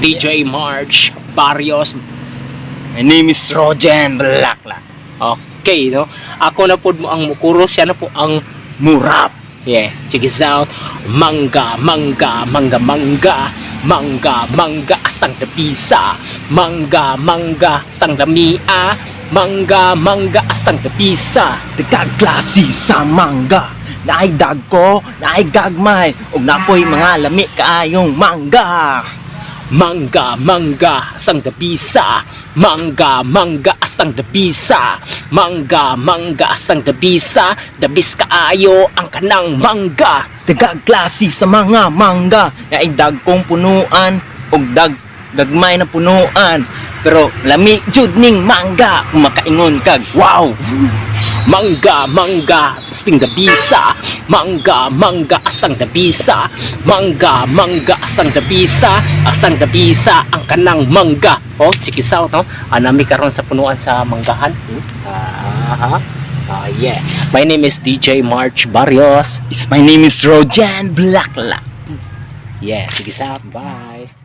DJ March Barrios. My name is Rojan Blakla. Okay, no? Ako na po ang Mukuro, siya na po ang Murap. Yeah, check it out. Mangga, mangga, mangga, mangga. Mangga, mangga, astang dapisa. Mangga, mangga, astang damia. Mangga, mangga, astang dapisa. Dagklase sa mangga. Naay dagko, naay gagmay. Ug napoy mga lami kaayong mangga. Mangga, mangga, astang dapisa. Mangga, mangga, astang dapisa. Mangga, mangga, astang dapisa. Dabis kaayo ang kanang mangga. Dagklase sa mga mangga. Naay dagkong punuan ug gagmay na punuan. Pero lami jud ning mangga. Kung makaingon kag wow. Mangga, mangga, asting dabisa. Mangga, mangga, asang dabisa. Mangga, mangga, asang dabisa. Asang dabisa ang kanang mangga. Oh, check it out, no? Nami karon sa punuan sa manggahan. Yeah. My name is DJ March Barrios. My name is Rojan Blakla. Yeah, check it out. Bye.